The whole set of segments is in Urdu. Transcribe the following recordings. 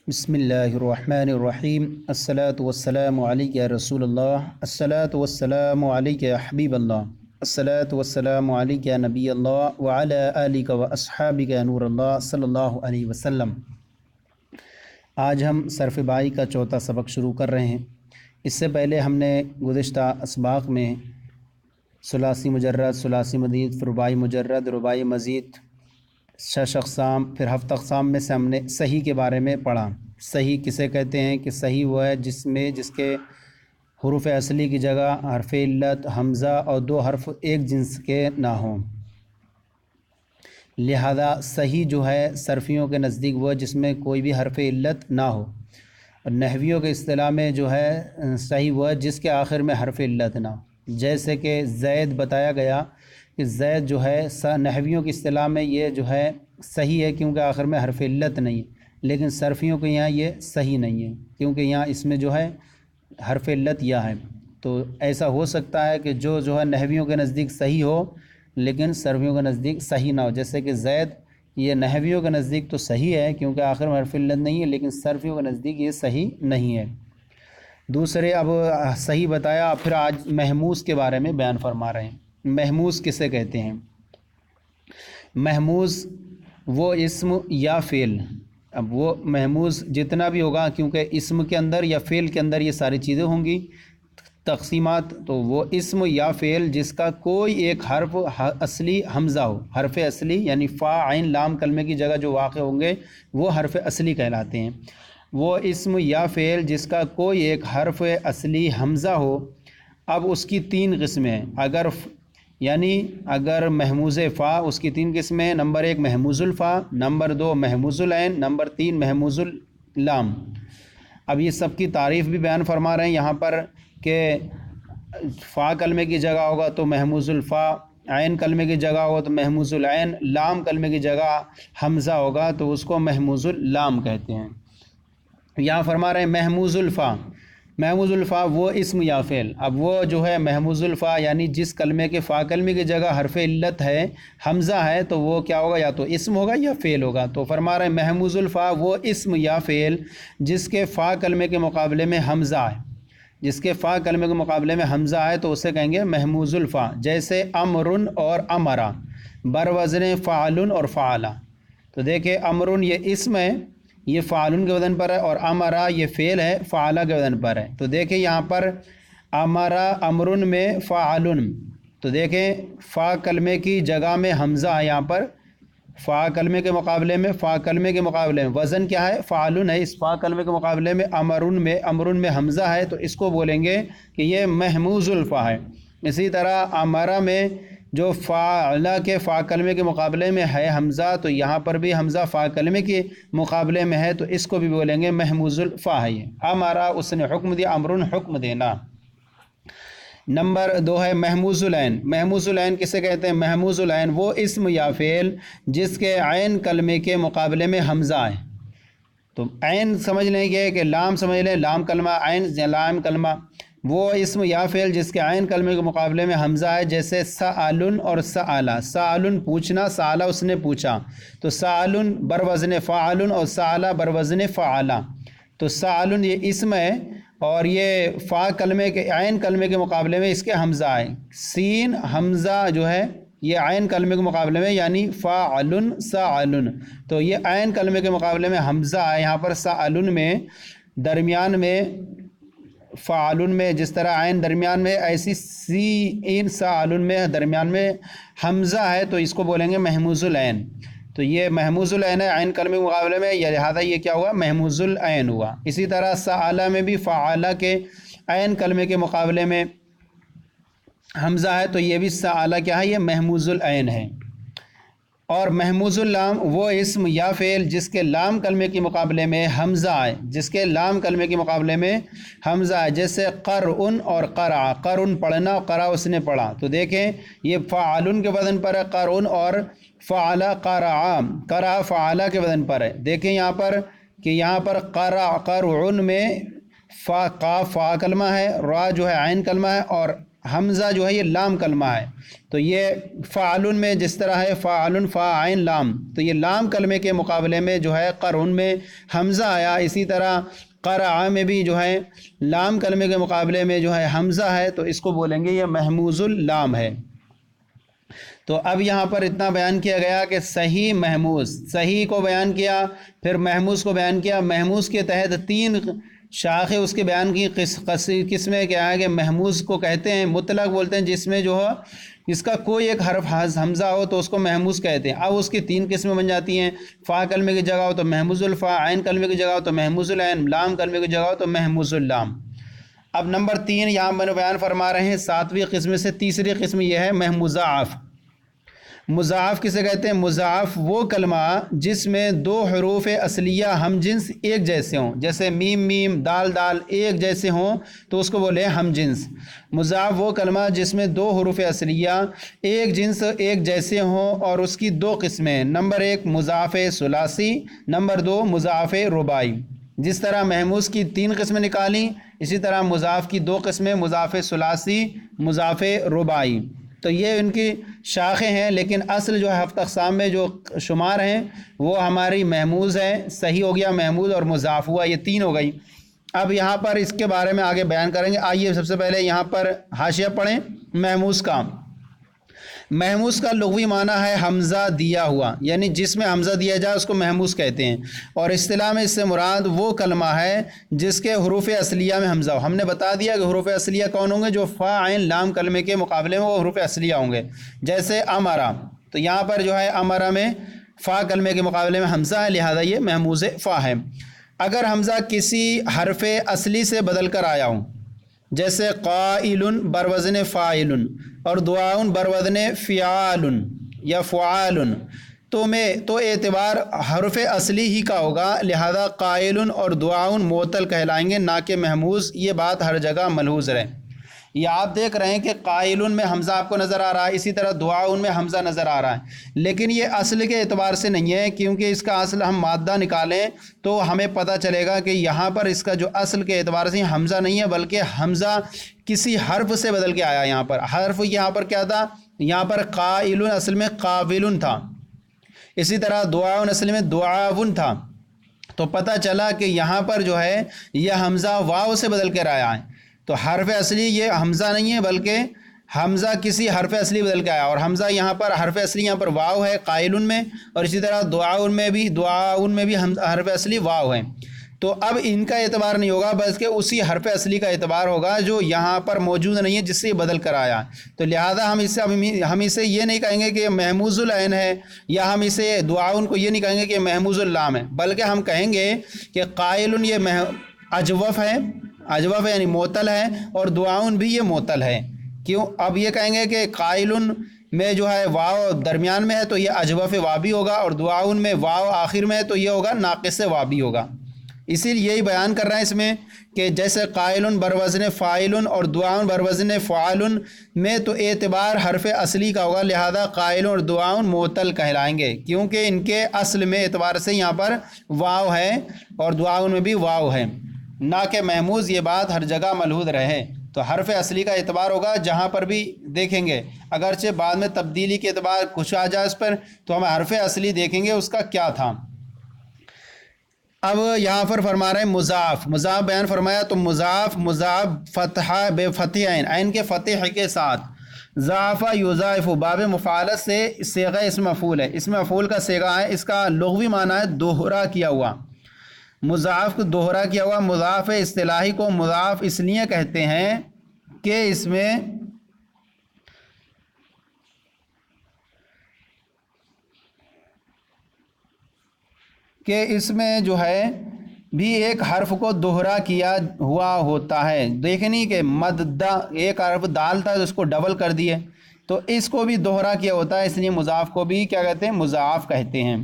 بسم اللہ الرحمن الرحیم الصلاۃ والسلام علیک یا رسول اللہ الصلاۃ والسلام علیک یا حبیب اللہ الصلاۃ والسلام علیک یا نبی اللہ وعلی آلک و اصحابک یا نور اللہ صلی اللہ علیہ وسلم۔ آج ہم صرف بائی کا چوتھا سبق شروع کر رہے ہیں۔ اس سے پہلے ہم نے گزشتہ اسباق میں ثلاثی مجرد، ثلاثی مزید، رباعی مجرد، رباعی مزید، شش اقسام، پھر ہفت اقسام میں سے ہم نے صحیح کے بارے میں پڑھا۔ صحیح کسے کہتے ہیں کہ صحیح وہ ہے جس کے حروف اصلی کی جگہ حرف علت، حمزہ اور دو حرف ایک جنس کے نہ ہوں۔ لہذا صحیح جو ہے صرفیوں کے نزدیک وہ ہے جس میں کوئی بھی حرف علت نہ ہو، اور نحویوں کے اصطلاح میں جو ہے صحیح وہ ہے جس کے آخر میں حرف علت نہ ہو۔ جیسے کہ زید بتایا گیا کہ زید جو ہے نحویوں کی اصطلاح میں یہ جو ہے صحیح ہے کیونکہ آخر میں حرف علت نہیں ہے، لیکن صرفیوں کے یہاں یہ صحیح نہیں ہے کیونکہ یہاں اس میں جو ہے حرف علت یا ہے۔ تو ایسا ہو سکتا ہے کہ جو ہے نحویوں کے نزدیک صحیح ہو لیکن صرفیوں کے نزدیک صحیح نہ ہو، جیسے کہ زید یہ نحویوں کے نزدیک تو صحیح ہے کیونکہ آخر میں حرف علت نہیں ہے، لیکن صرفیوں کے نزدیک یہ صحیح نہیں ہے۔ دوسرے اب صحیح بتایا، پھر آج محموز کے بارے میں بیان فرما رہے ہیں۔ محموز کسے کہتے ہیں؟ محموز وہ اسم یا فعل، اب وہ محموز جتنا بھی ہوگا کیونکہ اسم کے اندر یا فعل کے اندر یہ ساری چیزیں ہوں گی تقسیمات، تو وہ اسم یا فعل جس کا کوئی ایک حرف اصلی حمزہ ہو، حرف اصلی یعنی فا عین لام کلمے کی جگہ جو واقع ہوں گے وہ حرف اصلی کہلاتے ہیں۔ وہ اسم یا فعل جس کا کوئی ایک حرف اصلی حمزہ ہو، اب اس کی تین قسمیں ہیں۔ اگر محموز فا، اس کی تین قسمیں ہیں۔ نمبر 1 محموز الفا، نمبر 2 محموز العین، نمبر 3 محموز اللام۔ اب یہ سب کی تعریف بھی بیان فرما رہے ہیں یہاں پر کہ فا کلمے کی جگہ ہوگا تو محموز الفا، عین کلمے کی جگہ ہوگا تو محموز العین، لام کلمے کی جگہ حمزہ ہوگا تو اس کو محموز اللام کہتے ہیں۔ یہاں فرما رہے ہیں محموز الفا۔ محموز الفا وہ اسم یا فعل، اب وہ جو ہے محموز الفا یعنی جس کلمے کے فا کلمے کی جگہ حرف علت ہے، حمزہ ہے، تو وہ کیا ہوگا؟ یا تو اسم ہوگا یا فعل ہوگا۔ تو فرما رہے ہیں محموز الفا وہ اسم یا فعل جس کے فا کلمے کے مقابلے میں حمزہ ہے، جس کے فا کلمے کے مقابلے میں حمزہ ہے تو اسے کہیں گے محموز الفا۔ جیسے امرن اور امرا بروزن فعلن اور فعلا۔ تو دیکھیں امرن یہ اسم ہے، یہ فعلن کے وزن پر ہے، اور امرا یہ فعل ہے، فعلا کے وزن پر ہے۔ تو دیکھیں یہاں پر امرا امرن میں فعلن، تو دیکھیں فا کلمے کی جگہ میں حمزہ ہے، یہاں پر فا کلمے کے مقابلے میں وزن کیا ہے؟ فعلن ہے۔ اس فا کلمے کے مقابلے میں امرن میں حمزہ ہے تو اس کو بولیں گے کہ یہ محموز الفا ہے۔ اسی طرح امرا میں جو فعلا کے فا کلمے کے مقابلے میں ہے حمزہ، تو یہاں پر بھی حمزہ فا کلمے کے مقابلے میں ہے تو اس کو بھی بولیں گے محموز الفا ہے۔ یہ امرا اس نے حکم دیا، امرن حکم دینا۔ نمبر 2 ہے محموز العین۔ محموز العین کسے کہتے ہیں؟ محموز العین وہ اسم یا فعل جس کے عین کلمے کے مقابلے میں حمزہ ہے۔ تو عین سمجھ لیں گے کہ لام سمجھ لیں، لام کلمہ، عین لام کلمہ، وہ اسم یا فعل جس کے عین کلمے کے مقابلے میں حمزہ ہے۔ جیسے سألن اور سألا۔ سألن پوچھنا، سألا اس نے پوچھا، تو سألن بروزن فعلن اور سألا بروزن فعلا۔ تو سألن یہ اسم ہے اور یہ فا کلمے کے عین کلمے کے مقابلے میں اس کے حمزہ ہے۔ سین حمزہ جو ہے یہ عین کلمے کے مقابلے میں یعنی فعلن سألن، تو یہ عین کلمے کے مقابلے میں حمزہ ہے یہاں پر سألن میں، درمیان میں فعلن میں جس طرح عین درمیان میں، ایسی سین سألن میں درمیان میں حمزہ ہے تو اس کو بولیں گے محموز العین۔ تو یہ محموز العین ہے عین کلمے کے مقابلے میں، یہ لہذا یہ کیا ہوا؟ محموز العین ہوا۔ اسی طرح سألا میں بھی فعلا کے عین کلمے کے مقابلے میں حمزہ ہے تو یہ بھی سألا کیا ہے؟ یہ محموز العین ہے۔ اور محموز اللام وہ اسم یا فعل جس کے لام کلمے کے مقابلے میں حمزہ ہے، جس کے لام کلمے کے مقابلے میں حمزہ ہے۔ جیسے قرء اور قرع، قرء پڑھنا، قرع اس نے پڑھا، تو دیکھیں یہ فعلن کے وزن پر ہے قرء، اور فعلا قرع، قرع فعلا کے وزن پر ہے۔ دیکھیں یہاں پر کہ یہاں پر قرع میں فا قاف فا کلمہ ہے، را جو ہے عین کلمہ ہے، اور حمزہ جو ہے یہ لام کلمہ ہے، تو یہ فعلن میں جس طرح ہے فعلن فا عین لام، تو یہ لام کلمے کے مقابلے میں جو ہے قرن میں حمزہ آیا، اسی طرح قرع میں بھی جو ہے لام کلمے کے مقابلے میں جو ہے حمزہ ہے، تو اس کو بولیں گے یہ محموز اللام ہے۔ تو اب یہاں پر اتنا بیان کیا گیا کہ صحیح محموز، صحیح کو بیان کیا، پھر محموز کو بیان کیا۔ محموز کے تحت 3 شاخیں اس کے بیان کی قسمیں کیا ہے کہ محموز کو کہتے ہیں مطلق بولتے ہیں، جس میں جو ہے اس کا کوئی ایک حرف حمزہ ہو تو اس کو محموز کہتے ہیں۔ اب اس کی 3 قسمیں بن جاتی ہیں، فا کلمے کی جگہ ہو تو محموز الفا، عین کلمے کی جگہ ہو تو محموز العین، لام کلمے کی جگہ ہو تو محموز اللام۔ اب نمبر 3 یہاں میں بیان فرما رہے ہیں 7ویں قسم سے تیسری قسم یہ ہے مضاعف۔ مضاعف کسے کہتے ہیں؟ مضاعف وہ کلمہ جس میں 2 حروف اصلیہ ہم جنس ایک جیسے ہوں، جیسے میم میم دال دال ایک جیسے ہوں تو اس کو بولے ہم جنس۔ مضاعف وہ کلمہ جس میں 2 حروف اصلیہ ایک جنس ایک جیسے ہوں، اور اس کی 2 قسمیں، نمبر 1 مضاعف ثلاثی، نمبر 2 مضاعف رباعی۔ جس طرح محموز کی 3 قسمیں نکالیں، اسی طرح مضاعف کی 2 قسمیں، مضاعف ثلاثی، مضاعف رباعی۔ تو یہ ان کی شاخیں ہیں، لیکن اصل جو ہے 7 اقسام میں جو شمار ہیں وہ ہماری محموز ہے۔ صحیح ہو گیا محموز، اور مضاعف ہوا، یہ 3 ہو گئی۔ اب یہاں پر اس کے بارے میں آگے بیان کریں گے۔ آئیے سب سے پہلے یہاں پر حاشیہ پڑھیں محموز کا۔ محموز کا لغوی معنی ہے حمزہ دیا ہوا، یعنی جس میں حمزہ دیا جائے اس کو محموز کہتے ہیں، اور اصطلاح میں اس سے مراد وہ کلمہ ہے جس کے حروف اصلیہ میں حمزہ ہو۔ ہم نے بتا دیا کہ حروف اصلیہ کون ہوں گے؟ جو فا عین لام کلمے کے مقابلے میں وہ حروف اصلیہ ہوں گے، جیسے امرا، تو یہاں پر جو ہے امرا میں فا کلمے کے مقابلے میں حمزہ ہے، لہذا یہ محموز فا ہے۔ اگر حمزہ کسی حرف اصلی سے بدل کر آیا ہوں، جیسے قائل بروزن فاعل اور دعاؤن بروزن فعال یا فعال، تو اعتبار حرف اصلی ہی کا ہوگا، لہذا قائل اور دعاؤن معطل کہلائیں گے، نہ کہ محموز۔ یہ بات ہر جگہ ملحوظ رہے۔ یہ آپ دیکھ رہے ہیں کہ قائل میں حمزہ آپ کو نظر آ رہا ہے، اسی طرح دعاؤن میں حمزہ نظر آ رہا ہے، لیکن یہ اصل کے اعتبار سے نہیں ہے، کیونکہ اس کا اصل ہم مادہ نکالیں تو ہمیں پتہ چلے گا کہ یہاں پر اس کا جو اصل کے اعتبار سے حمزہ نہیں ہے، بلکہ حمزہ کسی حرف سے بدل کے آیا۔ یہاں پر حرف یہاں پر کیا تھا؟ یہاں پر قائل اصل میں قابل تھا، اسی طرح دعاؤن اصل میں دعاون تھا، تو پتہ چلا کہ یہاں پر جو ہے یہ حمزہ واو سے بدل کر آیا ہے، تو حرف اصلی یہ حمزہ نہیں ہے، بلکہ حمزہ کسی حرف اصلی بدل کے آیا، اور حمزہ یہاں پر حرف اصلی یہاں پر واو ہے قائل میں، اور اسی طرح دعاؤن میں بھی حرف اصلی واو ہے۔ تو اب ان کا اعتبار نہیں ہوگا، بلکہ اسی حرف اصلی کا اعتبار ہوگا جو یہاں پر موجود نہیں ہے، جس سے یہ بدل کر آیا۔ تو لہذا ہم اسے یہ نہیں کہیں گے کہ محموز العین ہے، یا ہم اسے دعاؤن کو یہ نہیں کہیں گے کہ محموز اللام ہے، بلکہ ہم کہیں گے کہ قائل یہ اجوف ہے، اجوف یعنی معطل ہے، اور دعاؤن بھی یہ معطل ہے۔ کیوں؟ اب یہ کہیں گے کہ قائل میں جو ہے واو درمیان میں ہے تو یہ اجوف وابی ہوگا، اور دعاؤن میں واو آخر میں ہے تو یہ ہوگا ناقص وابی ہوگا۔ اسی لیے یہی بیان کر رہے ہیں اس میں کہ جیسے قائل بروزن فاعل اور دعاؤن بروزن فعال میں تو اعتبار حرف اصلی کا ہوگا، لہذا قائل اور دعاؤن معطل کہلائیں گے، کیونکہ ان کے اصل میں اعتبار سے یہاں پر واو ہے اور دعاؤن میں بھی واو ہے، نہ کہ محموز۔ یہ بات ہر جگہ ملحوظ رہے، تو حرف اصلی کا اعتبار ہوگا جہاں پر بھی دیکھیں گے، اگرچہ بعد میں تبدیلی کے اعتبار کچھ آ جائے اس پر، تو ہم حرف اصلی دیکھیں گے اس کا کیا تھا۔ اب یہاں پر فرما رہے ہیں مضاعف بیان فرمایا، تو مضاعف فتحہ بے فتح عین کے فتح کے ساتھ، ضعف یضاعف باب مفعلت سے صیغہ اسم مفعول ہے، اسم مفعول کا صیغہ ہے، اس کا لغوی معنی ہے دوہرا کیا ہوا۔ مضاعف کو دوہرا کیا ہوا، مضاعف اصطلاحی کو مضاعف اس لیے کہتے ہیں کہ اس میں جو ہے بھی ایک حرف کو دوہرا کیا ہوا ہوتا ہے۔ دیکھنی کہ مددہ ایک حرف دال تھا تو اس کو ڈبل کر دیے، تو اس کو بھی دوہرا کیا ہوتا ہے، اس لیے مضاعف کو بھی کیا کہتے ہیں؟ مضاعف کہتے ہیں۔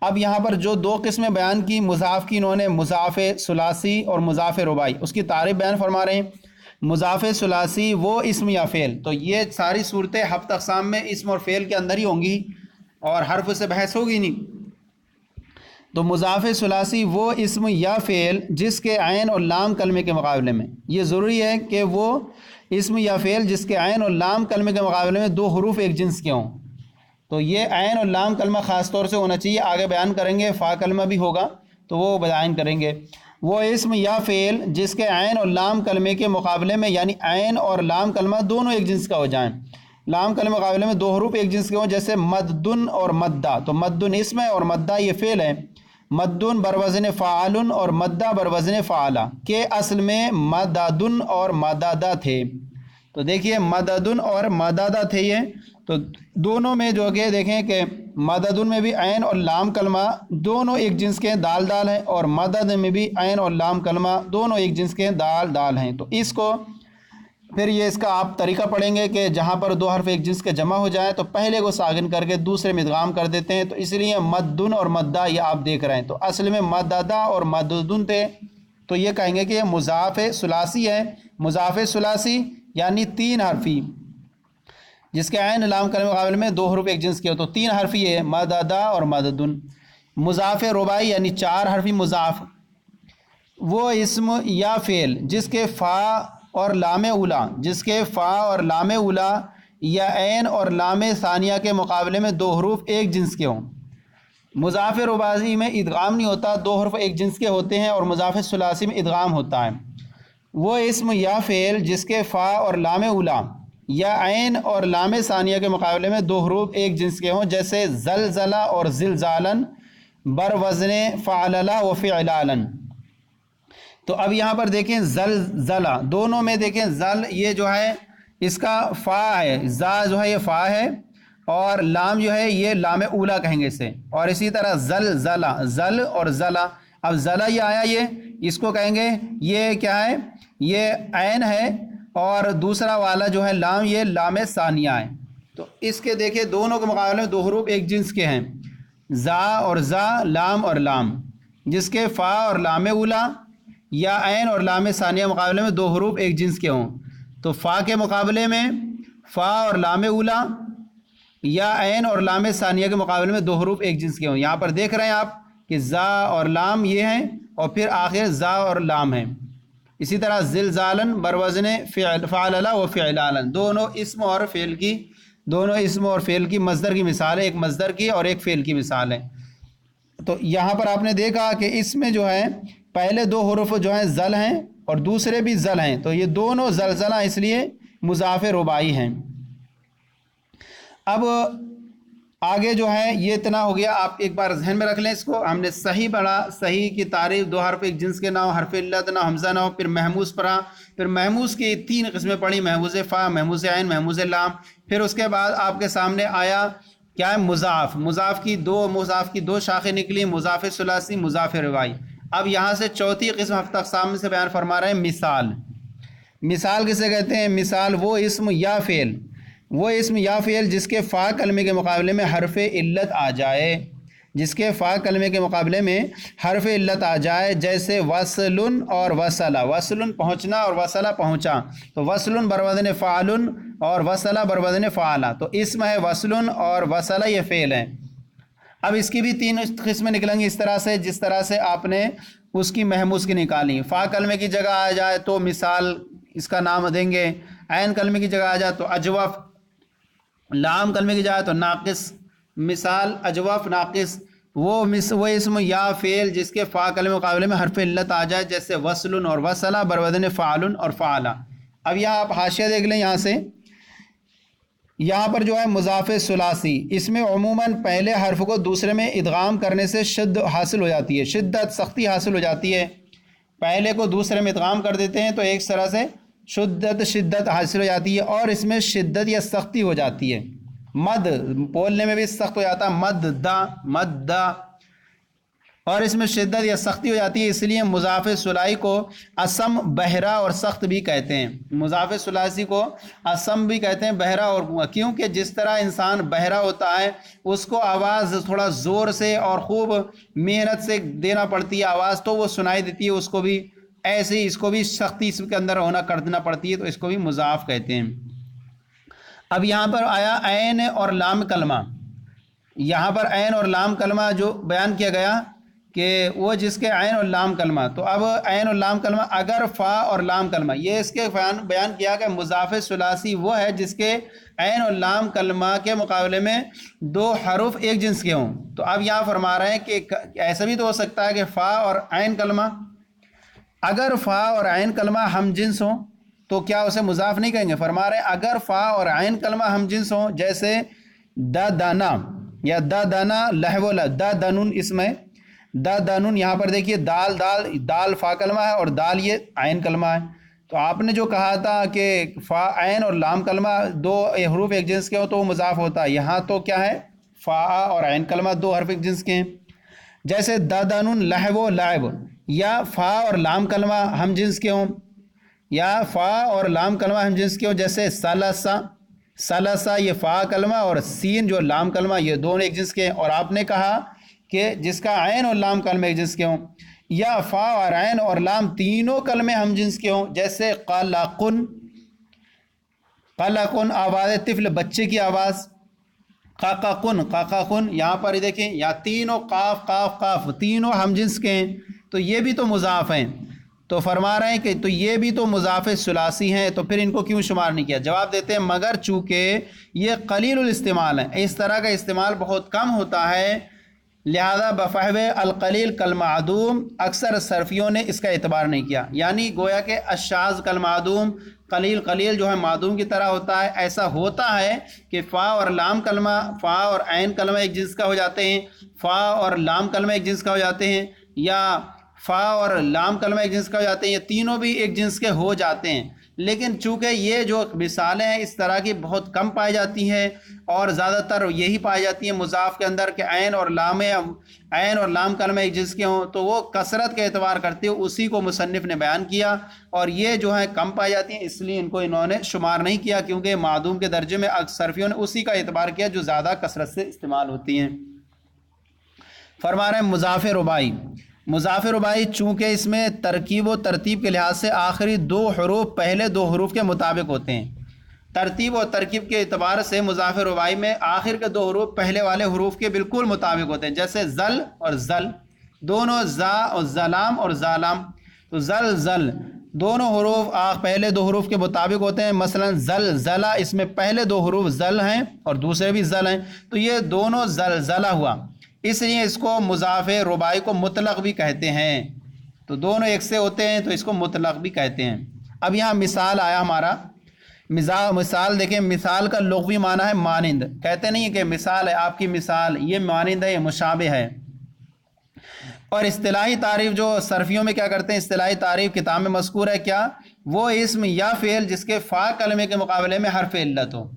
اب یہاں پر جو 2 قسمیں بیان کی مضاعف کی، انہوں نے مضاعف ثلاثی اور مضاعف رباعی، اس کی تعریف بیان فرما رہے ہیں۔ مضاعف ثلاثی وہ اسم یا فعل، تو یہ ساری صورتیں 7 اقسام میں اسم اور فعل کے اندر ہی ہوں گی، اور حرف سے بحث ہوگی نہیں۔ تو مضاعف ثلاثی وہ اسم یا فعل جس کے عین اور لام کلمے کے مقابلے میں، یہ ضروری ہے کہ وہ اسم یا فعل جس کے عین اور لام کلمے کے مقابلے میں دو حروف ایک جنس کے ہوں. تو یہ عین اور لام کلمہ خاص طور سے ہونا چاہیے، آگے بیان کریں گے. فا کلمہ بھی ہوگا تو وہ بیان کریں گے. وہ اسم یا فعل جس کے عین اور لام کلمے کے مقابلے میں، یعنی عین اور لام کلمہ دونوں ایک جنس کا ہو جائیں، لام کلمے مقابلے میں دو حروف ایک جنس کے ہوں، جیسے مدن اور مدہ. تو مدن اسم ہے اور مدہ یہ فعل ہے. مدن بروزن فعالن اور مدہ بروزن فعالہ کے اصل میں مددن اور مددہ تھے. تو دیکھیے مددن اور مددہ تھے یہ، تو دونوں میں جو کہ دیکھیں کہ مددن میں بھی عین اور لام کلمہ دونوں ایک جنس کے دال دال ہیں، اور مدد میں بھی عین اور لام کلمہ دونوں ایک جنس کے دال دال ہیں. تو اس کو پھر یہ اس کا آپ طریقہ پڑھیں گے کہ جہاں پر دو حرف ایک جنس کے جمع ہو جائیں تو پہلے کو ساکن کر کے دوسرے میں ادغام کر دیتے ہیں. تو اس لیے مدن اور مدہ یہ آپ دیکھ رہے ہیں، تو اصل میں مددہ اور مددن تھے. تو یہ کہیں گے کہ یہ مضاف ثلاثی ہے. مضاف ثلاثی یعنی تین حرفی جس کے عین لام کلمے مقابلے میں دو حروف ایک جنس کے ہو، تو تین حرفی ہے مددہ اور مددن. مضاف رباعی یعنی چار حرفی مضاف، وہ اسم یا فعل جس کے فا اور لام اولا، جس کے فا اور لام اولا یا عین اور لام ثانیہ کے مقابلے میں دو حروف ایک جنس کے ہوں. مضاف رباعی میں ادغام نہیں ہوتا، دو حروف ایک جنس کے ہوتے ہیں، اور مضاف ثلاثی میں ادغام ہوتا ہے. وہ اسم یا فعل جس کے فا اور لام اولا یا عین اور لام ثانیہ کے مقابلے میں دو حروف ایک جنس کے ہوں، جیسے زلزلہ اور زلزالن بر وزن فعللہ و فعلالن. تو اب یہاں پر دیکھیں زلزلہ، دونوں میں دیکھیں زل یہ جو ہے اس کا فا ہے، زا جو ہے یہ فا ہے، اور لام جو ہے یہ لام اولا کہیں گے اسے. اور اسی طرح زلزلہ، زل اور زلہ. اب زلہ یہ آیا، یہ اس کو کہیں گے یہ کیا ہے، یہ عین ہے، اور دوسرا والا جو ہے لام یہ لام ثانیہ ہے. تو اس کے دیکھیں دونوں کے مقابلے میں دو حروف ایک جنس کے ہیں، زا اور زا، لام اور لام، جس کے فا اور لام اولا یا عین اور لام ثانیہ مقابلے میں دو حروف ایک جنس کے ہوں. تو فا کے مقابلے میں فا اور لام اولا یا عین اور لام ثانیہ کے مقابلے میں دو حروف ایک جنس کے ہوں. یہاں پر دیکھ رہے ہیں آپ کہ زا اور لام یہ ہیں، اور پھر آخر زا اور لام ہیں. اسی طرح زلزالن بروزن فعللہ و فعلالن، دونوں اسم اور فعل کی، دونوں اسم اور فعل کی مصدر کی مثال ہے، ایک مصدر کی اور ایک فعل کی مثال ہے. تو یہاں پر آپ نے دیکھا کہ اس میں جو ہے پہلے دو حروف جو ہیں زل ہیں اور دوسرے بھی زل ہیں، تو یہ دونوں زلزلہ اس لیے مضاف رباعی ہیں. اب آگے جو ہے یہ اتنا ہو گیا، آپ ایک بار ذہن میں رکھ لیں اس کو. ہم نے صحیح پڑھا، صحیح کی تعریف، دو حرف ایک جنس کے نہ ہو، حرف علت نہ، حمزہ نہ ہو. پھر محموز پڑھا، پھر محموز کی تین قسمیں پڑھی، محموز فا، محموز عین، محموز لام. پھر اس کے بعد آپ کے سامنے آیا کیا ہے مضاف. مضاف کی دو شاخیں نکلی، مضاف ثلاثی، مضاف رباعی. اب یہاں سے چوتھی قسم ہفتہ اقسام سے بیان فرما رہے ہیں مثال. مثال کسے کہتے ہیں؟ مثال وہ اسم یا فعل جس کے فا کلمے کے مقابلے میں حرف علت آ جائے، جس کے فا کلمے کے مقابلے میں حرف علت آ جائے، جیسے وصلن اور وصلہ. وصلن پہنچنا اور وصلہ پہنچا، تو وصلن بروزن فعلن اور وصلہ بروزن فعلہ. تو اسم ہے وصلن اور وصلہ یہ فعل ہے. اب اس کی بھی تین قسمیں نکلیں گی اس طرح سے، جس طرح سے آپ نے اس کی محموز کی نکالی. فا کلمے کی جگہ آ جائے تو مثال اس کا نام دیں گے، عین کلمے کی جگہ آ جائے تو اجوف، لام کلمے کی جگہ تو ناقص. مثال اجوف ناقص، وہ اسم یا فعل جس کے فا کلمے مقابلے میں حرف علت آ جائے، جیسے وصل اور وصلہ بروزن فعل اور فعلہ. اب یہاں آپ حاشیہ دیکھ لیں، یہاں سے یہاں پر جو ہے مضاف ثلاثی، اس میں عموماً پہلے حرف کو دوسرے میں ادغام کرنے سے شد حاصل ہو جاتی ہے، شدت سختی حاصل ہو جاتی ہے. پہلے کو دوسرے میں ادغام کر دیتے ہیں تو ایک طرح سے شدت حاصل ہو جاتی ہے، اور اس میں شدت یا سختی ہو جاتی ہے. مد بولنے میں بھی سخت ہو جاتا ہے، مد دا، اور اس میں شدت یا سختی ہو جاتی ہے. اس لیے مضاف ثلاثی کو اسم، بہرا اور سخت بھی کہتے ہیں. مضاف ثلاثی کو اسم بھی کہتے ہیں، بہرا اور، کیونکہ جس طرح انسان بہرا ہوتا ہے اس کو آواز تھوڑا زور سے اور خوب محنت سے دینا پڑتی ہے آواز، تو وہ سنائی دیتی ہے. اس کو بھی ایسے ہی اس کو بھی سختی اس کے اندر ہونا کرنا پڑتی ہے، تو اس کو بھی مضاف کہتے ہیں. اب یہاں پر آیا عین اور لام کلمہ. یہاں پر عین اور لام کلمہ جو بیان کیا گیا، کہ وہ جس کے عین اور لام کلمہ، تو اب عین اور لام کلمہ اگر فا اور لام کلمہ، یہ اس کے بیان کیا کہ مضاف ثلاثی وہ ہے جس کے عین اور لام کلمہ کے مقابلے میں دو حروف ایک جنس کے ہوں۔ تو اب یہاں فرما رہے ہیں کہ ایسا بھی تو ہو سکتا ہے کہ فا اور عین کلمہ، اگر فا اور عین کلمہ ہم جنس ہوں تو کیا اسے مضاف نہیں کہیں گے؟ فرما رہے ہیں اگر فا اور عین کلمہ ہم جنس ہوں، جیسے دا دانا یا دا دانا لہو دا دانون، اس میں دا دانون، یہاں پر دیکھیے دال دال فا کلمہ ہے اور دال یہ عین کلمہ ہے۔ تو آپ نے جو کہا تھا کہ فا عین اور لام کلمہ دو حروف ایک جنس کے ہوں تو وہ مضاف ہوتا ہے، یہاں تو کیا ہے فا اور عین کلمہ دو حرف ایک جنس کے ہیں۔ جیسے دا دانون لہو لعب، یا فا اور لام کلمہ ہم جنس کے ہوں، یا فا اور لام کلمہ ہم جنس کے ہوں، جیسے سلسہ، سلسہ یہ فا کلمہ اور سین جو لام کلمہ، یہ دونوں ایک جنس کے ہیں۔ اور آپ نے کہا کہ جس کا عین اور لام کلمہ ایک جنس کے ہوں، یا فا اور عین اور لام تینوں کلمے ہم جنس کے ہوں، جیسے قلقن، قلقن آواز طفل بچے کی آواز، قاقاقن، قاقاقن، یہاں پر دیکھیں یا تینوں قاف قاف قاف تینوں ہم جنس کے ہیں، تو یہ بھی تو مضاف ہیں۔ تو فرما رہے ہیں کہ تو یہ بھی تو مضاف ثلاثی ہیں، تو پھر ان کو کیوں شمار نہیں کیا؟ جواب دیتے ہیں مگر چونکہ یہ قلیل الاستعمال ہے، اس طرح کا استعمال بہت کم ہوتا ہے، لہذا بفحو القلیل کالمعدوم اکثر صرفیوں نے اس کا اعتبار نہیں کیا، یعنی گویا کہ الشاذ کالمعدوم، قلیل قلیل جو ہے معدوم کی طرح ہوتا ہے۔ ایسا ہوتا ہے کہ فا اور لام کلمہ، فا اور عین کلمہ ایک جنس کا ہو جاتے ہیں، فا اور لام کلمہ ایک جنس کا ہو جاتے ہیں، یا فا اور لام کلمہ ایک جنس کا ہو جاتے ہیں، یہ تینوں بھی ایک جنس کے ہو جاتے ہیں۔ لیکن چونکہ یہ جو مثالیں ہیں اس طرح کی بہت کم پائی جاتی ہیں، اور زیادہ تر یہی پائی جاتی ہیں مضاف کے اندر کہ عین اور لام کلمہ ایک جنس کے ہوں، تو وہ کثرت کے اعتبار کرتے ہوئے اسی کو مصنف نے بیان کیا، اور یہ جو ہے کم پائی جاتی ہیں اس لیے ان کو انہوں نے شمار نہیں کیا، کیونکہ معدوم کے درجے میں صرفیوں نے اسی کا اعتبار کیا جو زیادہ کثرت سے استعمال ہوتی ہیں۔ فرما رہے ہیں مضاف رباعی، مضاف رباعی چونکہ اس میں ترکیب و ترتیب کے لحاظ سے آخری دو حروف پہلے دو حروف کے مطابق ہوتے ہیں، ترتیب و ترکیب کے اعتبار سے مضاف رباعی میں آخر کے دو حروف پہلے والے حروف کے بالکل مطابق ہوتے ہیں، جیسے زل اور زل، دونوں زا اور زلام اور زالام، تو زل زل دونوں حروف پہلے دو حروف کے مطابق ہوتے ہیں، مثلا زل زلہ اس میں پہلے دو حروف زل ہیں اور دوسرے بھی زل ہیں، تو یہ دونوں زلزلہ ہوا، اس لیے اس کو مضاف رباعی کو مطلق بھی کہتے ہیں، تو دونوں ایک سے ہوتے ہیں تو اس کو مطلق بھی کہتے ہیں۔ اب یہاں مثال آیا ہمارا، مثال دیکھیں، مثال کا لغوی معنی ہے مانند، کہتے نہیں کہ مثال ہے آپ کی مثال، یہ مانند ہے، یہ مشابہ ہے۔ اور اصطلاحی تعریف جو صرفیوں میں کیا کرتے ہیں، اصطلاحی تعریف کتاب میں مذکور ہے، کیا وہ اسم یا فعل جس کے فا کلمے کے مقابلے میں حرف علت ہو،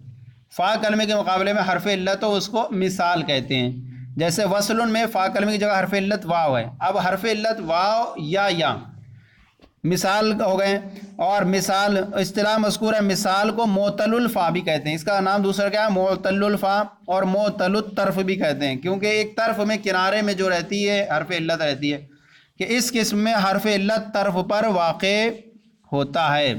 فا کلمے کے مقابلے میں حرف علت ہو، اس کو مثال کہتے ہیں۔ جیسے وصل میں فا کلمے کی جگہ حرف علت واو ہے، اب حرف علت واو یا مثال ہو گئے۔ اور مثال اصطلاح مذکور ہے، مثال کو معتل الفا بھی کہتے ہیں، اس کا نام دوسرا کیا ہے، معتل الفا، اور معتل الطرف بھی کہتے ہیں، کیونکہ ایک طرف میں کنارے میں جو رہتی ہے حرف علت رہتی ہے، کہ اس قسم میں حرف علت طرف پر واقع ہوتا ہے۔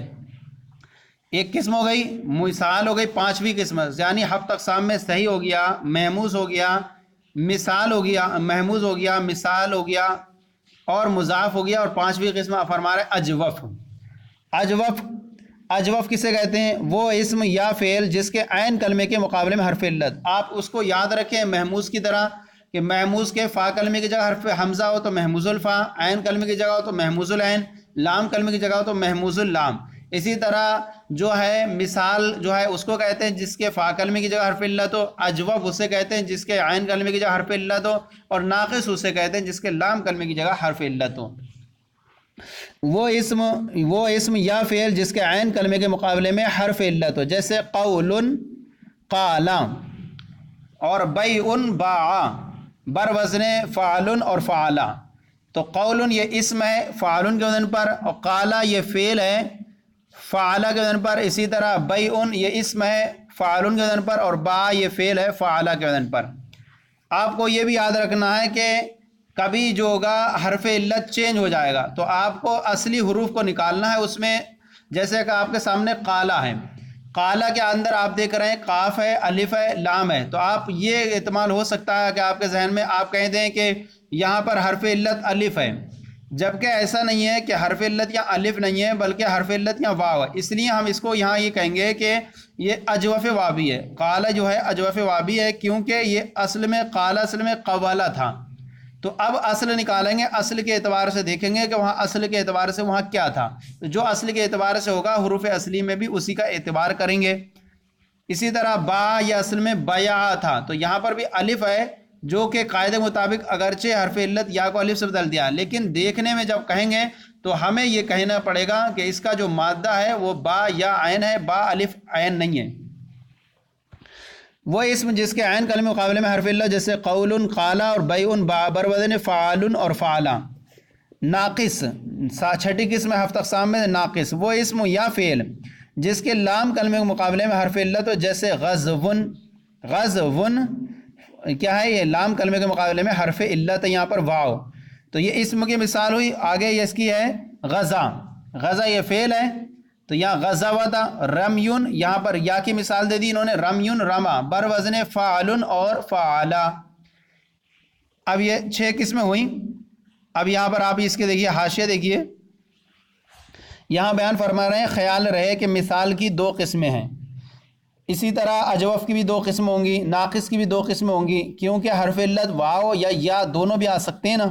ایک قسم ہو گئی، مثال ہو گئی، پانچویں قسم یعنی ہفت اقسام میں صحیح ہو گیا، محموز ہو گیا، مثال ہو گیا، محموز ہو گیا، مثال ہو گیا اور مضاف ہو گیا، اور پانچویں قسم فرما رہے اجوف۔ اجوف کسے کہتے ہیں؟ وہ اسم یا فعل جس کے عین کلمے کے مقابلے میں حرف علت، آپ اس کو یاد رکھیں محموز کی طرح، کہ محموز کے فا کلمے کی جگہ حرف حمزہ ہو تو محموز الفا، عین کلمے کی جگہ ہو تو محموز العین، لام کلمے کی جگہ ہو تو محموز اللام۔ اسی طرح جو ہے مثال جو ہے اس کو کہتے ہیں جس کے فا کلمے کی جگہ حرف علت ہو، اجوف اسے کہتے ہیں جس کے عین کلمے کی جگہ حرف علت ہو، اور ناقص اسے کہتے ہیں جس کے لام کلمے کی جگہ حرف علت ہو۔ وہ اسم یا فعل جس کے عین کلمے کے مقابلے میں حرف علت ہو، جیسے قول قال اور بیع باع، بر وزن فعل اور فعلا۔ تو قول یہ اسم ہے فعل کے وزن پر، اور قال یہ فعل ہے فعلا کے وزن پر، اسی طرح بیع یہ اسم ہے فعل کے وزن پر، اور باع یہ فعل ہے فعلا کے وزن پر۔ آپ کو یہ بھی یاد رکھنا ہے کہ کبھی جو ہوگا حرف علت چینج ہو جائے گا، تو آپ کو اصلی حروف کو نکالنا ہے اس میں، جیسے کہ آپ کے سامنے قالا ہے، قالا کے اندر آپ دیکھ رہے ہیں قاف ہے، الف ہے، لام ہے، تو آپ یہ احتمال ہو سکتا ہے کہ آپ کے ذہن میں آپ کہہ دیں کہ یہاں پر حرف علت الف ہے، جبکہ ایسا نہیں ہے کہ حرف علت یا الف نہیں ہے بلکہ حرف علت یا واو ہے۔ اس لیے ہم اس کو یہاں یہ کہیں گے کہ یہ اجوف وابی ہے، قالا جو ہے اجوف وابی ہے، کیونکہ یہ اصل میں قالا اصل میں قوالا تھا۔ تو اب اصل نکالیں گے، اصل کے اعتبار سے دیکھیں گے کہ وہاں اصل کے اعتبار سے وہاں کیا تھا، جو اصل کے اعتبار سے ہوگا حروف اصلی میں بھی اسی کا اعتبار کریں گے۔ اسی طرح با یہ اصل میں بیا تھا، تو یہاں پر بھی الف ہے جو کہ قاعدے مطابق اگرچہ حرف علت یا کو الف سے بدل دیا، لیکن دیکھنے میں جب کہیں گے تو ہمیں یہ کہنا پڑے گا کہ اس کا جو مادہ ہے وہ با یا عین ہے، با الف عین نہیں ہے۔ وہ اسم جس کے عین کلمے مقابلے میں حرف علت جیسے قول، قالا اور بیع بر وزن فعال اور فعلا۔ ناقص چھٹی قسم ہفت اقسام میں ناقص وہ اسم یا فعل جس کے لام کلمے کے مقابلے میں حرف علت ہو، جیسے غزون۔ غزون کیا ہے؟ یہ لام کلمے کے مقابلے میں حرف علت ہے، یہاں پر واو، تو یہ اسم کی مثال ہوئی۔ آگے یہ اس کی ہے غزا، غزا یہ فعل ہے تو یہاں غزوتا۔ رمیون یہاں پر یا کی مثال دے دی انہوں نے، رمیون رما، بر وزن فعل اور فعلا۔ اب یہ 6 قسمیں ہوئیں۔ اب یہاں پر آپ اس کے دیکھیے حاشیہ دیکھیے، یہاں بیان فرما رہے ہیں خیال رہے کہ مثال کی 2 قسمیں ہیں، اسی طرح اجوف کی بھی 2 قسمیں ہوں گی، ناقص کی بھی 2 قسمیں ہوں گی، کیونکہ حرف علت واو یا دونوں بھی آ سکتے ہیں نا۔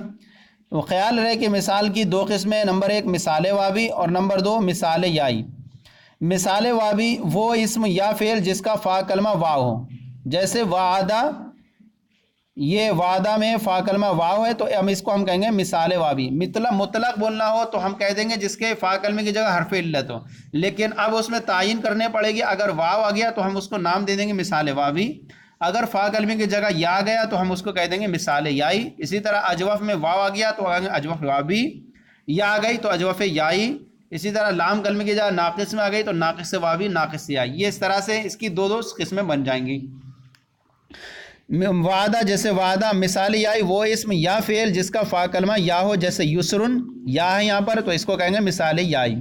تو خیال رہے کہ مثال کی 2 قسمیں، نمبر 1 مثال وابی اور نمبر 2 مثال یائی۔ مثال وابی وہ اسم یا فعل جس کا فا کلمہ واو ہو، جیسے وعدہ، یہ وعدہ میں فا کلمہ واو ہے تو ہم اس کو کہیں گے مثال وابی۔ مطلق بولنا ہو تو ہم کہہ دیں گے جس کے فا کلمے کی جگہ حرف علت ہو، لیکن اب اس میں تعین کرنے پڑے گی، اگر واو آ گیا تو ہم اس کو نام دے دیں گے مثال وابی، اگر فا کلمے کی جگہ یا گیا تو ہم اس کو کہہ دیں گے مثال یائی۔ اسی طرح اجوف میں واو آ گیا تو کہیں گے اجوف وابی، یا آ گئی تو اجوف یائی۔ اسی طرح لام کلمے کی جگہ ناقص میں آ گئی تو ناقص وابی، ناقص یائی۔ یہ اس طرح سے اس کی 2 قسمیں بن جائیں گی۔ وعدہ جیسے وعدہ، مثال یائی وہ اسم یا فعل جس کا فا کلمہ یا ہو، جیسے یسرن یا ہے یہاں پر تو اس کو کہیں گے مثال یائی۔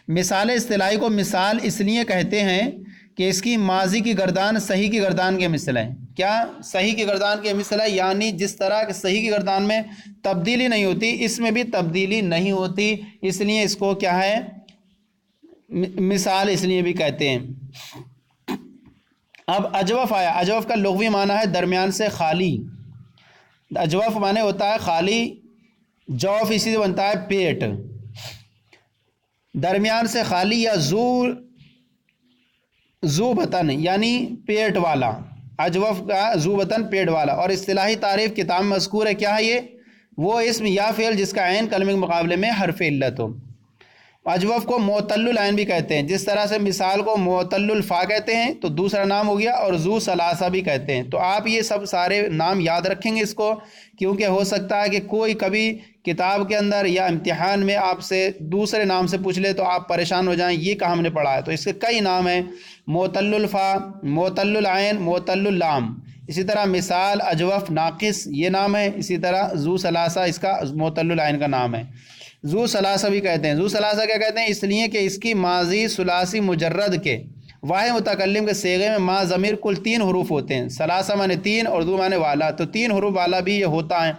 مثال اصطلاحی کو مثال اس لیے کہتے ہیں کہ اس کی ماضی کی گردان صحیح کی گردان کے مثل ہے۔ کیا؟ صحیح کی گردان کے مثل ہے، یعنی جس طرح کہ صحیح کی گردان میں تبدیلی نہیں ہوتی اس میں بھی تبدیلی نہیں ہوتی، اس لیے اس کو کیا ہے مثال اس لیے بھی کہتے ہیں۔ اب اجوف آیا، اجوف کا لغوی معنی ہے درمیان سے خالی۔ اجوف معنی ہوتا ہے خالی، جوف اسی سے بنتا ہے پیٹ، درمیان سے خالی، یا زو بطن یعنی پیٹ والا، اجوف کا زو بطن پیٹ والا۔ اور اصطلاحی تعریف کتاب میں مذکور ہے، کیا ہے یہ؟ وہ اسم یا فعل جس کا عین کلمے کے مقابلے میں حرف علت ہو۔ اجوف کو معتل العین بھی کہتے ہیں، جس طرح سے مثال کو معتل الفا کہتے ہیں تو دوسرا نام ہو گیا، اور ذو ثلاثہ بھی کہتے ہیں۔ تو آپ یہ سب سارے نام یاد رکھیں گے اس کو، کیونکہ ہو سکتا ہے کہ کوئی کبھی کتاب کے اندر یا امتحان میں آپ سے دوسرے نام سے پوچھ لے تو آپ پریشان ہو جائیں، یہ کہاں ہم نے پڑھا ہے۔ تو اس کے کئی نام ہیں، معتل الفا، معتل العین، معتل اللام۔ اسی طرح مثال، اجوف، ناقص یہ نام ہے، اسی طرح ذو ثلاثہ اس کا معتل العین کا نام ہے۔ ذو ثلاثہ بھی کہتے ہیں۔ ذو ثلاثہ کیا کہتے ہیں؟ اس لیے کہ اس کی ماضی ثلاثی مجرد کے واحد متکلم کے صیغے میں ما ضمیر کل 3 حروف ہوتے ہیں، ثلاثہ معنی 3 اور ذو معنی والا، تو 3 حروف والا بھی یہ ہوتا ہے،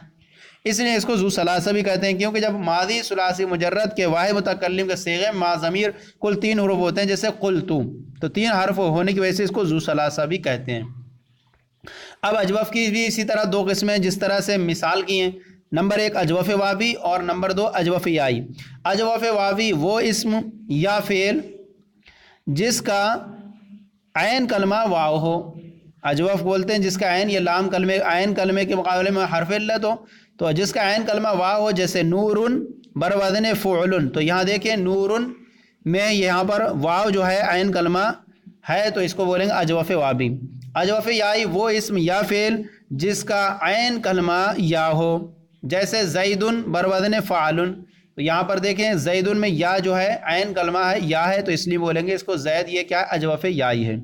اس لیے اس کو ذو ثلاثہ بھی کہتے ہیں، کیونکہ جب ماضی ثلاثی مجرد کے واحد متکلم کے صیغے میں ما ضمیر کل 3 حروف ہوتے ہیں، جیسے قلت، تو 3 حرف ہونے کی وجہ سے اس کو ذو ثلاثہ بھی کہتے ہیں۔ اب اجوف کی بھی اسی طرح 2 قسمیں جس طرح سے مثال کی ہیں، نمبر 1 اجوف وابی اور نمبر 2 اجوف یائی۔ اجوف وابی وہ اسم یا فعل جس کا عین کلمہ واو ہو، اجوف بولتے ہیں جس کا عین یا لام کلمے عین کلمے کے مقابلے میں حرف علت ہو، تو جس کا عین کلمہ واو ہو، جیسے نورن بر وزن فعلن، تو یہاں دیکھیں نورن میں یہاں پر واو جو ہے عین کلمہ ہے تو اس کو بولیں گے اجوف وابی۔ اجوف یائی وہ اسم یا فعل جس کا عین کلمہ یا ہو، جیسے زیدن بر وزن فعلن، تو یہاں پر دیکھیں زیدن میں یا جو ہے عین کلمہ ہے یا ہے تو اس لیے بولیں گے اس کو زید، یہ کیا ہے؟ اجوف یائی ہے۔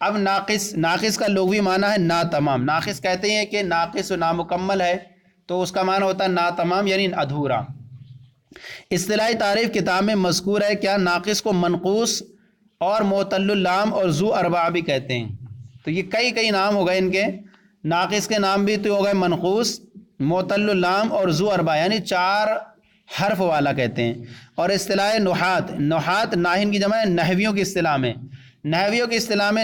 اب ناقص، ناقص کا لغوی معنی ہے ناتمام۔ ناقص کہتے ہیں کہ ناقص و نامکمل ہے تو اس کا معنی ہوتا ہے ناتمام یعنی ادھورا۔ اصطلاحی تعریف کتاب میں مذکور ہے، کیا؟ ناقص کو منقوص اور معتل اللام اور ذو اربع بھی کہتے ہیں۔ تو یہ کئی نام ہو گئے ان کے، ناقص کے نام بھی تو ہو گئے منقوص، معتل اللام اور ذو اربع، یعنی 4 حرف والا کہتے ہیں۔ اور اصطلاح نحات ناہن کی جمع ہے، نحویوں کی اصطلاح میں، نحویوں کی اصطلاح میں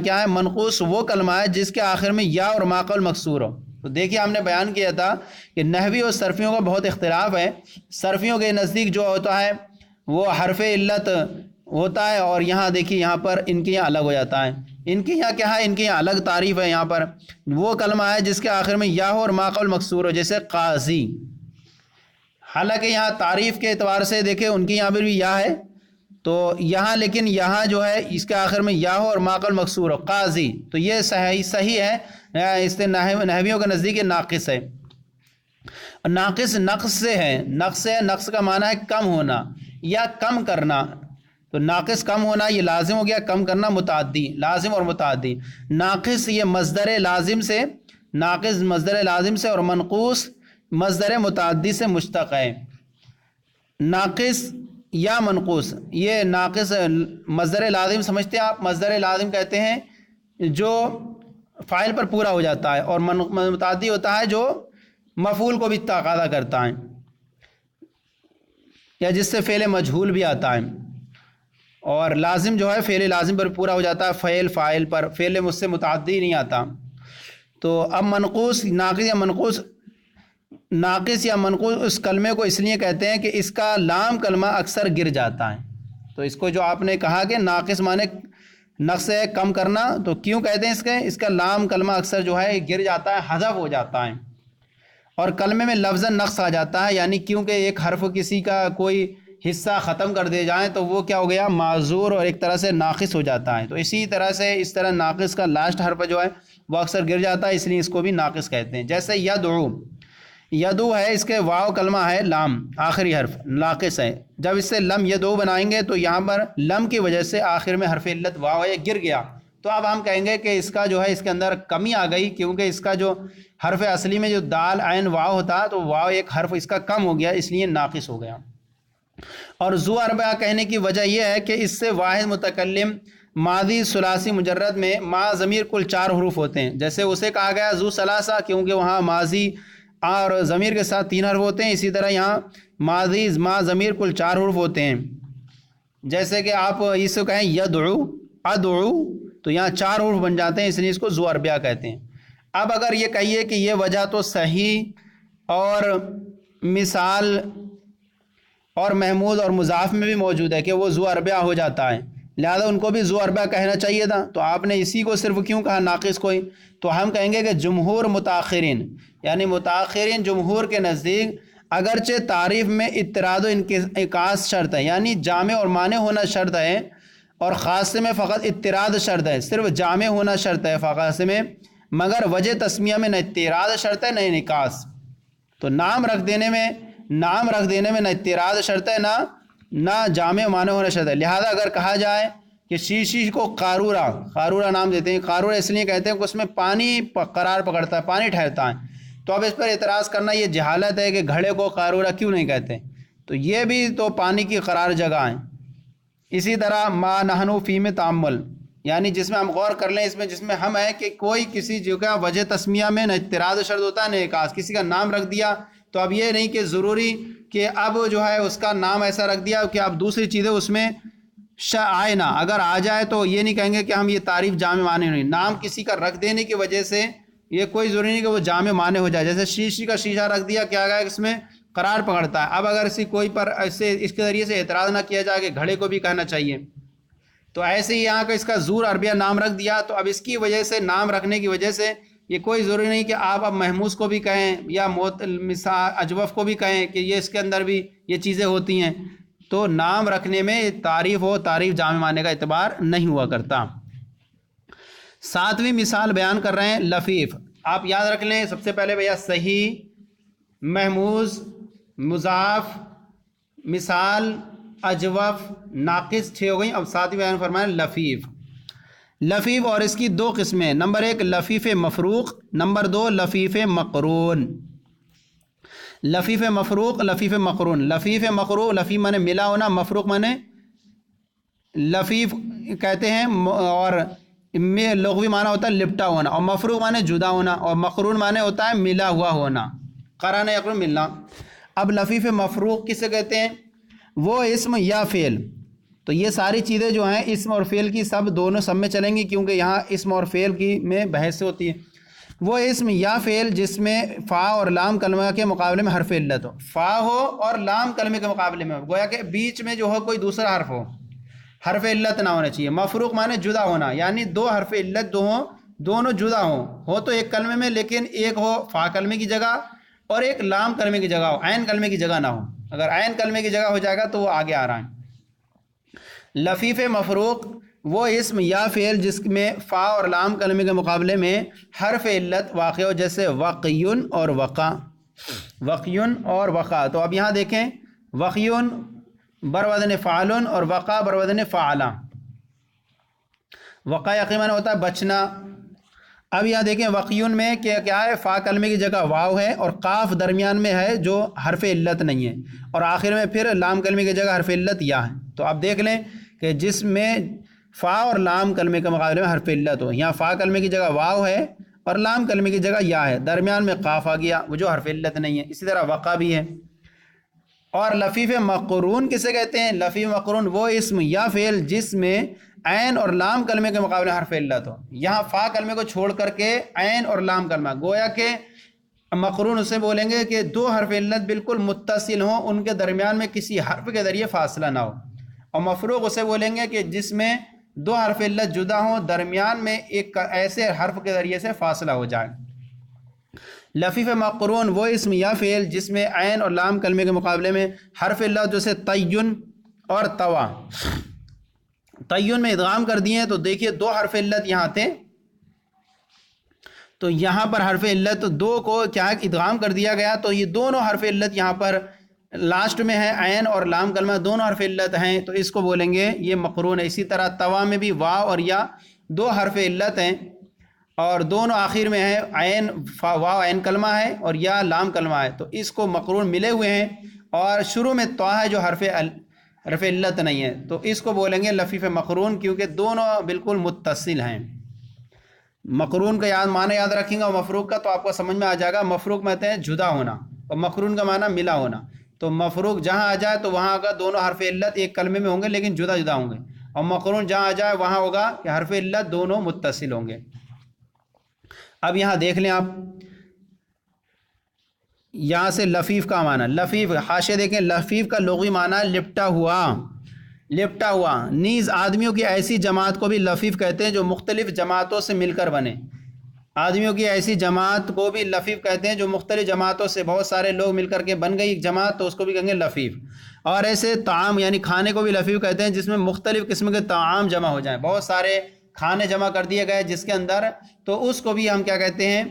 کیا ہے؟ منقوص وہ کلمہ ہے جس کے آخر میں یا اور ما قبل مکسور ہو۔ تو دیکھیے ہم نے بیان کیا تھا کہ نحوی اور صرفیوں کا بہت اختلاف ہے۔ صرفیوں کے نزدیک جو ہوتا ہے وہ حرف علت ہوتا ہے، اور یہاں دیکھیے یہاں پر ان کے یہاں الگ ہو جاتا ہے۔ ان کے یہاں کیا ہے؟ ان کے یہاں الگ تعریف ہے۔ یہاں پر وہ کلمہ ہے جس کے آخر میں یا ہو اور ما قبل مکسور ہو، جیسے قاضی۔ حالانکہ یہاں تعریف کے اعتبار سے دیکھیں ان کے یہاں پر بھی یا ہے، تو یہاں لیکن یہاں جو ہے اس کے آخر میں یا ہو اور ما قبل مکسور ہو، قاضی، تو یہ صحیح ہے۔ اس سے نحویوں کے نزدیک یہ ناقص ہے۔ ناقص نقص سے ہے، نقص کا معنی ہے کم ہونا یا کم کرنا۔ تو ناقص کم ہونا یہ لازم ہو گیا، کم کرنا متعدی، لازم اور متعدی۔ ناقص یہ مصدر لازم سے، ناقص مصدر لازم سے، اور منقوص مصدر متعدی سے مشتق ہے۔ ناقص یا منقوص، یہ ناقص مصدر لازم سمجھتے ہیں آپ؟ مصدر لازم کہتے ہیں جو فاعل پر پورا ہو جاتا ہے، اور متعدی ہوتا ہے جو مفعول کو بھی تقاضا کرتا ہے، یا جس سے فعل مجہول بھی آتا ہے۔ اور لازم جو ہے فعل لازم پر پورا ہو جاتا ہے، فعل فاعل پر، فعل مجھ سے متعدی نہیں آتا۔ تو اب منقوص، ناقص یا منقوص اس کلمے کو اس لیے کہتے ہیں کہ اس کا لام کلمہ اکثر گر جاتا ہے۔ تو اس کو جو آپ نے کہا کہ ناقص معنی نقص ہے کم کرنا، تو کیوں کہتے ہیں اس کا لام کلمہ اکثر جو ہے گر جاتا ہے، حذف ہو جاتا ہے، اور کلمے میں لفظ نقص آ جاتا ہے، یعنی کیونکہ ایک حرف کسی کا کوئی حصہ ختم کر دے جائیں تو وہ کیا ہو گیا؟ معذور، اور ایک طرح سے ناقص ہو جاتا ہے۔ تو اسی طرح سے اس طرح ناقص کا لاسٹ حرف جو ہے وہ اکثر گر جاتا ہے، اس لیے اس کو بھی ناقص کہتے ہیں۔ جیسے یدعو، یدعو ہے، اس کے واو کلمہ ہے لام، آخری حرف ناقص ہے۔ جب اس سے لم یدعو بنائیں گے تو یہاں پر لم کی وجہ سے آخر میں حرف علت واو ہے، گر گیا، تو اب ہم کہیں گے کہ اس کا جو ہے اس کے اندر کمی آ گئی، کیونکہ اس کا جو حرف اصلی میں جو دال عین واو ہوتا تو واو ایک حرف اس کا کم ہو گیا، اس لیے ناقص ہو گیا۔ اور ذو اربع کہنے کی وجہ یہ ہے کہ اس سے واحد متکلم ماضی ثلاثی مجرد میں ما ضمیر کل 4 حروف ہوتے ہیں۔ جیسے اسے کہا گیا ذو ثلاثہ، کیونکہ وہاں ماضی اور ضمیر کے ساتھ 3 حرف ہوتے ہیں، اسی طرح یہاں ماضی ما ضمیر کل 4 حروف ہوتے ہیں۔ جیسے کہ آپ اس کو کہیں یدعو، ادعو، تو یہاں 4 حروف بن جاتے ہیں، اس لیے اس کو ذو اربع کہتے ہیں۔ اب اگر یہ کہیے کہ یہ وجہ تو صحیح اور مثال اور محمود اور مضاف میں بھی موجود ہے کہ وہ ذو اربع ہو جاتا ہے، لہذا ان کو بھی ذو اربع کہنا چاہیے تھا، تو آپ نے اسی کو صرف کیوں کہا ناقص کو ہی؟ تو ہم کہیں گے کہ جمہور متاخرین، یعنی متاخرین جمہور کے نزدیک اگرچہ تعریف میں اطراد و انعکاس شرط ہے، یعنی جامع اور مانع ہونا شرط ہے، اور خاصے میں فقط اطراد شرط ہے، صرف جامع ہونا شرط ہے خاصے میں، مگر وجہ تسمیہ میں نہ اطراد شرط ہے نہ انعکاس۔ تو نام رکھ دینے میں نہ اطراد شرط ہے نہ جامع معنی ہونا شرط ہے۔ لہذا اگر کہا جائے کہ شیشی کو قارورہ نام دیتے ہیں، قارورہ اس لیے کہتے ہیں کہ اس میں پانی قرار پکڑتا ہے، پانی ٹھہرتا ہے، تو اب اس پر اعتراض کرنا یہ جہالت ہے کہ گھڑے کو قارورہ کیوں نہیں کہتے، تو یہ بھی تو پانی کی قرار جگہ ہے۔ اسی طرح ما نحنو فی میں تعمل، یعنی جس میں ہم غور کر لیں، اس میں جس میں ہم ہیں کہ کوئی کسی جگہ وجہ تسمیہ میں نہ اطراد شرط ہوتا ہے نہ انعکاس، کسی کا نام رکھ دیا تو اب یہ نہیں کہ ضروری کہ اب جو ہے اس کا نام ایسا رکھ دیا کہ اب دوسری چیزیں اس میں آئے نہ، اگر آ جائے تو یہ نہیں کہیں گے کہ ہم یہ تعریف جامع معنی نہیں، نام کسی کا رکھ دینے کی وجہ سے یہ کوئی ضروری نہیں کہ وہ جامع معنی ہو جائے۔ جیسے شیشی کا شیشہ رکھ دیا، کیا گیا اس میں قرار پکڑتا ہے، اب اگر اسی کوئی پر ایسے اس کے ذریعے سے اعتراض نہ کیا جائے کہ گھڑے کو بھی کہنا چاہیے، تو ایسے ہی یہاں کا اس کا ذو اربع نام رکھ دیا، تو اب اس کی وجہ سے نام رکھنے کی وجہ سے یہ کوئی ضروری نہیں کہ آپ اب محموز کو بھی کہیں یا اجوف کو بھی کہیں کہ یہ اس کے اندر بھی یہ چیزیں ہوتی ہیں، تو نام رکھنے میں تعریف جامع معنی کا اعتبار نہیں ہوا کرتا۔ 7ویں مثال بیان کر رہے ہیں لفیف۔ آپ یاد رکھ لیں سب سے پہلے بھیا صحیح، محموز، مضاف، مثال، اجوف، ناقص 6 ہو گئیں۔ اب 7ویں بیان فرمائیں لفیف۔ لفیف اور اس کی 2 قسمیں، نمبر 1 لفیف مفروق، نمبر 2 لفیف مقرون۔ لفیف مفروق، لفیف مقرون۔ لفیف مقرون، لفیف مانے ملا ہونا، مفروق مانے لفیف کہتے ہیں اور میں لغوی معنی ہوتا ہے لپٹا ہونا، اور مفروق معنی جدا ہونا، اور مقرون معنی ہوتا ہے ملا ہوا ہونا، قرن یقرن ملنا۔ اب لفیف مفروق کسے کہتے ہیں؟ وہ اسم یا فعل، تو یہ ساری چیزیں جو ہیں اسم اور فعل کی سب میں چلیں گی، کیونکہ یہاں اسم اور فعل کی میں بحث ہوتی ہے۔ وہ اسم یا فعل جس میں فا اور لام کلمہ کے مقابلے میں حرف علت ہو، فا ہو اور لام کلمے کے مقابلے میں ہو، گویا کہ بیچ میں جو ہو کوئی دوسرا حرف ہو، حرف علت نہ ہونا چاہیے۔ مفروق معنی جدا ہونا، یعنی دو حرف علت دونوں جدا ہو تو ایک کلمے میں، لیکن ایک ہو فا کلمے کی جگہ اور ایک لام کلمے کی جگہ ہو، عین کلمے کی جگہ نہ ہو۔ اگر عین کلمے کی جگہ ہو جائے گا تو وہ آگے آ رہا ہے۔ لفیف مفروق وہ اسم یا فعل جس میں فا اور لام کلمے کے مقابلے میں حرف علت واقع ہو، جیسے وقیٌ اور وقع، وقیٌ اور وقع۔ تو اب یہاں دیکھیں، وقیٌ بروزن فعلن اور وقع بروزن فعلا۔ وقع یقیناً ہوتا ہے بچنا۔ اب یہاں دیکھیں وقیٌ میں کیا ہے، فا کلمے کی جگہ واو ہے اور قاف درمیان میں ہے جو حرف علت نہیں ہے، اور آخر میں پھر لام کلمے کی جگہ حرف علت یا ہے۔ تو آپ دیکھ لیں کہ جس میں فا اور لام کلمے کے مقابلے میں حرف علت ہو، یہاں فا کلمے کی جگہ واو ہے اور لام کلمے کی جگہ یا ہے، درمیان میں قاف آ گیا، وہ جو حرف علت نہیں ہے۔ اسی طرح وقع بھی ہے۔ اور لفیف مقرون کسے کہتے ہیں؟ لفیف مقرون وہ اسم یا فعل جس میں عین اور لام کلمے کے مقابلے حرف علت ہو، یہاں فا کلمے کو چھوڑ کر کے عین اور لام کلمہ، گویا کہ مقرون اسے بولیں گے کہ دو حرف علت بالکل متصل ہوں، ان کے درمیان میں کسی حرف کے ذریعے فاصلہ نہ ہو۔ اور مفروق اسے بولیں گے کہ جس میں دو حرف علت جدا ہوں، درمیان میں ایک ایسے حرف کے ذریعے سے فاصلہ ہو جائے۔ لفیف مقرون وہ اسم یا فعل جس میں عین اور لام کلمے کے مقابلے میں حرف علت، جیسے طیّن اور طوا۔ طیّن میں ادغام کر دیے تو دیکھیے دو حرف علت یہاں تھے، تو یہاں پر حرف علت دو کو کیا ادغام کر دیا گیا، تو یہ دونوں حرف علت یہاں پر لاسٹ میں ہے، عین اور لام کلمہ دونوں حرف علت ہیں، تو اس کو بولیں گے یہ مقرون ہے۔ اسی طرح طوا میں بھی واو اور یا دو حرف علت ہیں اور دونوں آخر میں ہے، عین واو عین کلمہ ہے اور یا لام کلمہ ہے، تو اس کو مقرون ملے ہوئے ہیں، اور شروع میں طا ہے جو حرف علت نہیں ہے، تو اس کو بولیں گے لفیف مقرون، کیونکہ دونوں بالکل متصل ہیں۔ مقرون کا معنی یاد رکھیں گا، اور مفروق کا تو آپ کو سمجھ میں آ جائے گا۔ مفروق میں کہتے ہیں جدا ہونا، اور مقرون کا معنی ملا ہونا۔ تو مفروق جہاں آ جائے تو وہاں ہوگا دونوں حرف علت ایک کلمے میں ہوں گے لیکن جدا جدا ہوں گے، اور مقرون جہاں آ جائے وہاں ہوگا کہ حرف علت دونوں متصل ہوں گے۔ اب یہاں دیکھ لیں آپ، یہاں سے لفیف کا معنی، لفیف حاشیہ دیکھیں، لفیف کا لغوی معنی لپٹا ہوا، لپٹا ہوا۔ نیز آدمیوں کی ایسی جماعت کو بھی لفیف کہتے ہیں جو مختلف جماعتوں سے مل کر بنے۔ آدمیوں کی ایسی جماعت کو بھی لفیف کہتے ہیں جو مختلف جماعتوں سے بہت سارے لوگ مل کر کے بن گئی ایک جماعت، تو اس کو بھی کہیں گے لفیف۔ اور ایسے طعام یعنی کھانے کو بھی لفیف کہتے ہیں جس میں مختلف قسم کے طعام جمع ہو جائیں، بہت سارے کھانے جمع کر دیے گئے جس کے اندر، تو اس کو بھی ہم کیا کہتے ہیں؟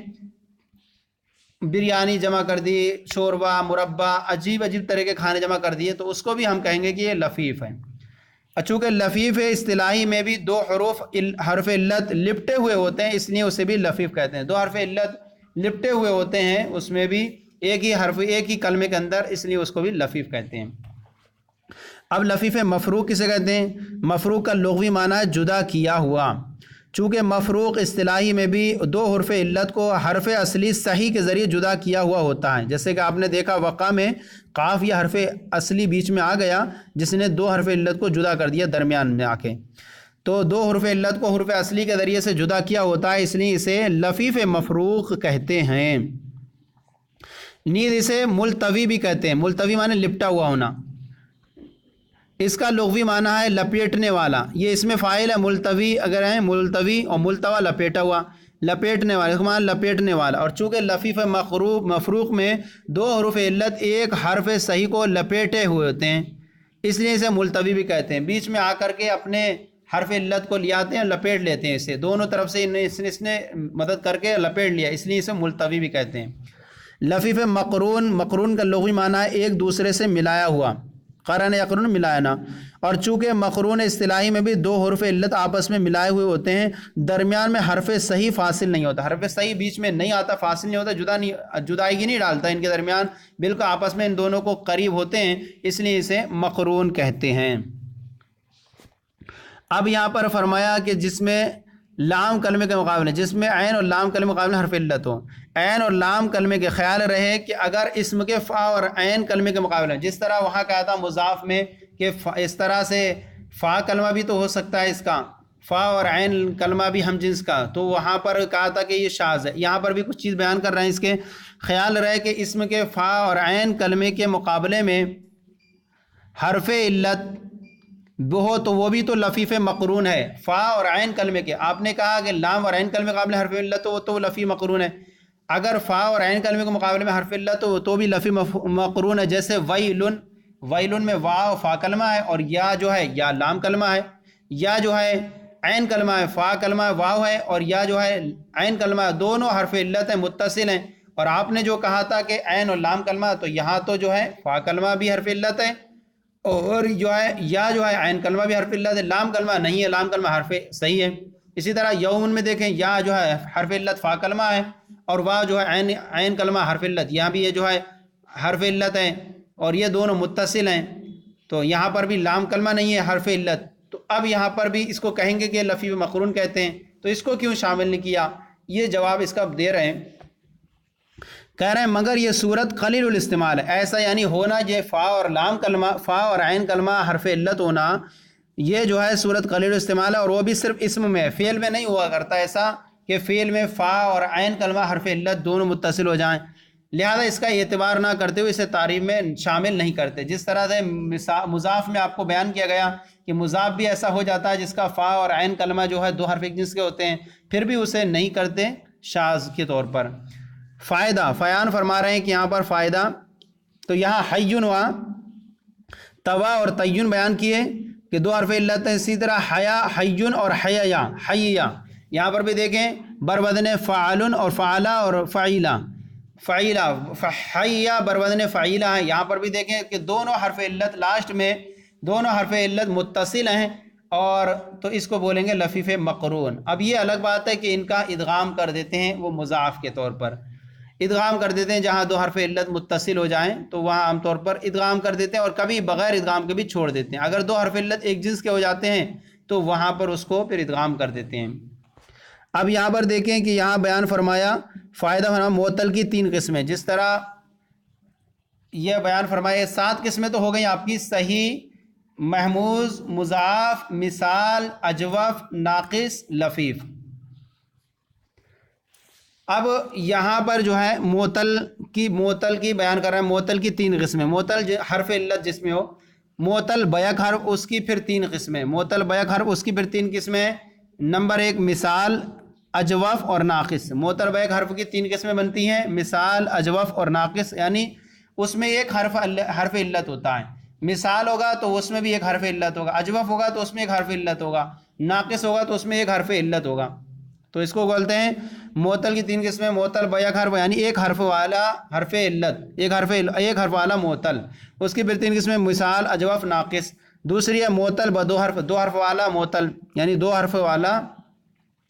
بریانی جمع کر دی، شوربہ، مربع، عجیب عجیب طرح کے کھانے جمع کر دیے، تو اس کو بھی ہم کہیں گے کہ یہ لفیف ہے۔ چونکہ لفیف اصطلاحی میں بھی دو حرف علت لپٹے ہوئے ہوتے ہیں، اس لیے اسے بھی لفیف کہتے ہیں۔ دو حرف علت لپٹے ہوئے ہوتے ہیں اس میں بھی ایک ہی حرف ایک ہی کلمے کے اندر، اس لیے اس کو بھی لفیف کہتے ہیں۔ اب لفیف مفروق کسے کہتے ہیں؟ مفروق کا لغوی معنی ہے جدا کیا ہوا۔ چونکہ مفروق اصطلاحی میں بھی دو حرف علت کو حرف اصلی صحیح کے ذریعے جدا کیا ہوا ہوتا ہے، جیسے کہ آپ نے دیکھا وقع میں قاف یا حرف اصلی بیچ میں آ گیا جس نے دو حرف علت کو جدا کر دیا درمیان میں آ کے، تو دو حرف علت کو حرف اصلی کے ذریعے سے جدا کیا ہوتا ہے، اس لیے اسے لفیف مفروق کہتے ہیں۔ نیز اسے ملتوی بھی کہتے ہیں۔ ملتوی معنی لپٹا ہوا ہونا، اس کا لغوی معنی ہے لپیٹنے والا، یہ اس میں فاعل ہے ملتوی اگر ہیں، ملتوی اور ملتوا لپیٹا ہوا، لپیٹنے والا، اس کا معنی لپیٹنے والا۔ اور چونکہ لفیف مفروق میں دو حروف علت ایک حرف صحیح کو لپیٹے ہوئے ہوتے ہیں، اس لیے اسے ملتوی بھی کہتے ہیں۔ بیچ میں آ کر کے اپنے حرف علت کو لے آتے ہیں، لپیٹ لیتے ہیں، اسے دونوں طرف سے اس نے مدد کر کے لپیٹ لیا، اس لیے اسے ملتوی بھی کہتے ہیں۔ لفیف مقرون کا لغوی معنی ہے ایک دوسرے سے ملایا ہوا، قرن یقرن ملانا۔ اور چونکہ مقرون اصطلاحی میں بھی دو حروف علت آپس میں ملائے ہوئے ہوتے ہیں، درمیان میں حرف صحیح فاصل نہیں ہوتا، حرف صحیح بیچ میں نہیں آتا، فاصل نہیں ہوتا، جدائیگی نہیں ڈالتا ان کے درمیان، بالکل آپس میں ان دونوں کو قریب ہوتے ہیں، اس لیے اسے مقرون کہتے ہیں۔ اب یہاں پر فرمایا کہ جس میں لام کلمے کے مقابلے، جس میں عین اور لام کلمے کے مقابلے حرف علت ہو، عین اور لام کلمے کے خیال رہے کہ اگر اسم کے فا اور عین کلمے کے مقابلے، جس طرح وہاں کہا تھا مضاف میں کہ اس طرح سے فا کلمہ بھی تو ہو سکتا ہے، اس کا فا اور عین کلمہ بھی ہم جنس کا، تو وہاں پر کہا تھا کہ یہ شاذ ہے۔ یہاں پر بھی کچھ چیز بیان کر رہے ہیں، اس کے خیال رہے کہ اسم کے فا اور عین کلمے کے مقابلے میں حرف علت وہ تو وہ بھی تو لفیف مقرون ہے۔ فا اور عین کلمے کے، آپ نے کہا کہ لام اور عین کلمے کے مقابلے حرف علت وہ تو لفی مقرون ہے، اگر فا اور عین کلمے کے مقابلے میں حرف علت ہو تو بھی لفی مقرون ہے۔ جیسے ویلن، ویلن میں وا فا کلمہ ہے اور یا جو ہے یا لام کلمہ ہے، یا جو ہے عین کلمہ ہے، فا کلمہ ہے واو ہے، اور یا جو ہے عین کلمہ ہے، دونوں حرف علت ہیں، متصل ہیں۔ اور آپ نے جو کہا تھا کہ عین اور لام کلمہ، تو یہاں تو جو ہے فا کلمہ بھی حرف علت ہے اور جو ہے یا جو ہے عین کلمہ بھی حرف علت ہے، لام کلمہ نہیں ہے، لام کلمہ حرف صحیح ہے۔ اسی طرح یومن میں دیکھیں، یا جو ہے حرف علت فا کلمہ ہے اور واو جو ہے عین کلمہ حرف علت، یہاں بھی یہ جو ہے حرف علت ہے اور یہ دونوں متصل ہیں، تو یہاں پر بھی لام کلمہ نہیں ہے، حرف علت۔ تو اب یہاں پر بھی اس کو کہیں گے کہ لفیف مقرون کہتے ہیں، تو اس کو کیوں شامل نہیں کیا؟ یہ جواب اس کا دے رہے ہیں، کہہ رہے ہیں مگر یہ صورت قلیل الاستعمال ہے، ایسا یعنی ہونا یہ فا اور لام کلمہ، فا اور عین کلمہ حرف علت ہونا، یہ جو ہے صورت قلیل الاستعمال ہے، اور وہ بھی صرف اسم میں، فعل میں نہیں ہوا کرتا ایسا کہ فعل میں فا اور عین کلمہ حرف علت دونوں متصل ہو جائیں، لہذا اس کا اعتبار نہ کرتے ہوئے اسے تعریف میں شامل نہیں کرتے۔ جس طرح سے مضاف میں آپ کو بیان کیا گیا کہ مضاف بھی ایسا ہو جاتا ہے جس کا فا اور عین کلمہ جو ہے دو حرف ایک جنس کے ہوتے ہیں، پھر بھی اسے نہیں کرتے شاذ کے طور پر۔ فائدہ فیان فرما رہے ہیں کہ یہاں پر فائدہ، تو یہاں حیون و توا اور تیون بیان کیے کہ دو حرف علت ہیں، اسی طرح حیا حیون اور حیا حیا، یہاں پر بھی دیکھیں برودن فعلن اور فعلا اور فعیلا، فعیلا حیا برودن فعیلا ہے، یہاں پر بھی دیکھیں کہ دونوں حرف علت لاسٹ میں دونوں حرف علت متصل ہیں، اور تو اس کو بولیں گے لفیف مقرون۔ اب یہ الگ بات ہے کہ ان کا ادغام کر دیتے ہیں، وہ مضاف کے طور پر ادغام کر دیتے ہیں، جہاں دو حرف علت متصل ہو جائیں تو وہاں عام طور پر ادغام کر دیتے ہیں، اور کبھی بغیر ادغام کے بھی چھوڑ دیتے ہیں۔ اگر دو حرف علت ایک جنس کے ہو جاتے ہیں تو وہاں پر اس کو پھر ادغام کر دیتے ہیں۔ اب یہاں پر دیکھیں کہ یہاں بیان فرمایا فائدہ فرمایا معطل کی 3 قسمیں، جس طرح یہ بیان فرمایا 7 قسمیں تو ہو گئیں آپ کی، صحیح، محموز، مضاف، مثال، اجوف، ناقص، لفیف۔ اب یہاں پر جو ہے معطل کی بیان کر رہے ہیں، معطل کی 3 قسمیں، معطل حرف علت جس میں ہو، معطل بیک حرف اس کی پھر 3 قسمیں، معطل بیک حرف اس کی پھر 3 قسمیں، نمبر 1 مثال، اجوف اور ناقص۔ معطل بیک حرف کی 3 قسمیں بنتی ہیں، مثال، اجوف اور ناقص، یعنی اس میں ایک حرف علت ہوتا ہے، مثال ہوگا تو اس میں بھی ایک حرف علت ہوگا، اجوف ہوگا تو اس میں ایک حرف علت ہوگا، ناقص ہوگا تو اس میں ایک حرف علت ہوگا، تو اس کو بولتے ہیں معطل کی 3 قسمیں، معطل بیک حرف یعنی ایک حرف والا حرف علت، ایک حرف والا معطل، اس کی پھر 3 قسمیں مثال، اجوف، ناقص۔ دوسری ہے معطل بدو حرف، 2 حرف والا معطل، یعنی 2 حرف والا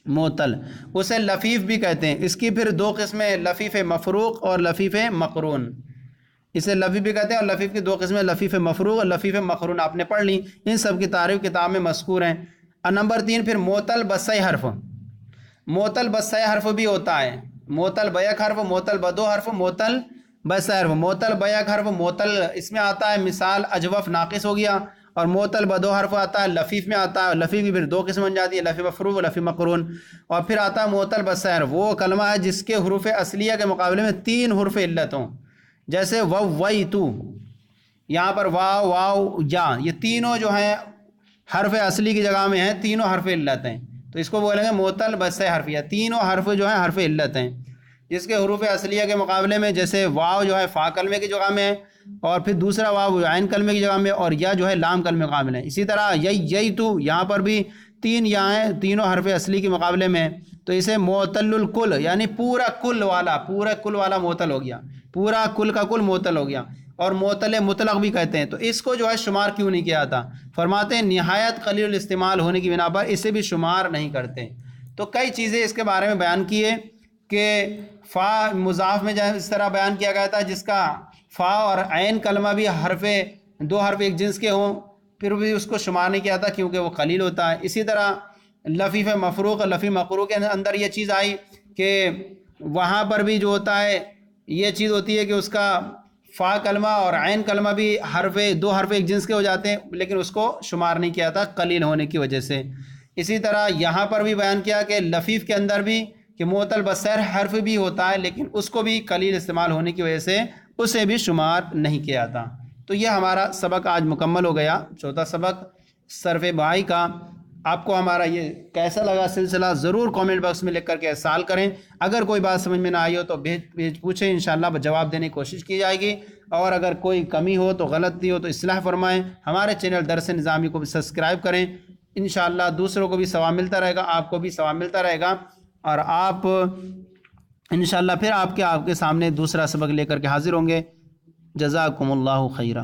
معطل، اسے لفیف بھی کہتے ہیں۔ اس کی پھر 2 قسمیں، لفیف مفروق اور لفیف مقرون، اسے لفیف بھی کہتے ہیں، اور لفیف کی 2 قسمیں لفیف مفروق اور لفیف مقرون، آپ نے پڑھ لی، ان سب کی تعریف کتاب میں مذکور ہیں۔ اور نمبر 3 پھر معطل بسئی حرف، معطل بسئی حرف بھی ہوتا ہے، معطل بیک حرف، معطل بدو حرف، معطل بسئی حرف۔ معطل بیک حرف معطل اس میں آتا ہے، مثال، اجوف، ناقص ہو گیا، اور معطل بدو حرف آتا ہے، لفیف میں آتا ہے، لفیف کی پھر 2 قسم بن جاتی ہے، لفیف مفروق اور لفیف مقرون۔ اور پھر آتا ہے معطل بسئی حرف، وہ کلمہ ہے جس کے حروف اصلیہ کے مقابلے میں 3 حروف علت ہوں، جیسے وئی تو، یہاں پر واو، واو، یا، یہ تینوں جو ہیں حرف اصلی کی جگہ میں ہیں، تینوں حرف علت ہیں، تو اس کو بولیں گے معطل بسئی حرف، یا تینوں حرف جو ہیں حرف علت ہیں، جس کے حروف اصلیہ کے مقابلے میں، جیسے واو جو ہے فا کلمے کی جگہ میں ہے، اور پھر دوسرا واو عین کلمے کی جگہ میں، اور یا جو ہے لام کلمے کے مقابلے میں ہے۔ اسی طرح یئی تو، یہاں پر بھی 3 یا ہیں، تینوں حرف اصلی کے مقابلے میں، تو اسے معطل الکل یعنی پورا کل والا معطل ہو گیا، پورا کل کا کل معطل ہو گیا، اور معطل مطلق بھی کہتے ہیں۔ تو اس کو جو ہے شمار کیوں نہیں کیا تھا؟ فرماتے ہیں نہایت قلیل الاستعمال ہونے کی بنا پر اسے بھی شمار نہیں کرتے۔ تو کئی چیزیں اس کے بارے میں بیان کیے کہ فا مضاف میں اس طرح بیان کیا گیا تھا جس کا فا اور عین کلمہ بھی 2 حرف ایک جنس کے ہوں، پھر بھی اس کو شمار نہیں کیا جاتا کیونکہ وہ قلیل ہوتا ہے۔ اسی طرح لفیف مفروق، لفیف مقروء کے اندر یہ چیز آئی کہ وہاں پر بھی جو ہوتا ہے یہ چیز ہوتی ہے کہ اس کا فا کلمہ اور عین کلمہ بھی دو حرف ایک جنس کے ہو جاتے ہیں، لیکن اس کو شمار نہیں کیا جاتا قلیل ہونے کی وجہ سے۔ اسی طرح یہاں پر بھی بیان کیا کہ لفیف کے اندر بھی کہ معطل بسیر حرف بھی ہوتا ہے، لیکن اس کو بھی قلیل استعمال ہونے کی وجہ سے اسے بھی شمار نہیں کیا جاتا۔ تو یہ ہمارا سبق آج مکمل ہو گیا، چوتھا سبق صرف بہائی کا۔ آپ کو ہمارا یہ کیسا لگا سلسلہ ضرور کامنٹ باکس میں لکھ کر کے ارسال کریں۔ اگر کوئی بات سمجھ میں نہ آئی ہو تو پوچھیں، انشاءاللہ جواب دینے کی کوشش کی جائے گی، اور اگر کوئی کمی ہو تو غلطی ہو تو اصلاح فرمائیں۔ ہمارے چینل درس نظامی کو بھی سبسکرائب کریں، انشاءاللہ دوسروں کو بھی ثواب ملتا رہے گا، آپ کو بھی ثواب ملتا رہے گا، اور آپ انشاءاللہ پھر آپ کے سامنے دوسرا سبق لے کر کے حاضر ہوں گے۔ جزاکم اللہ خیرا۔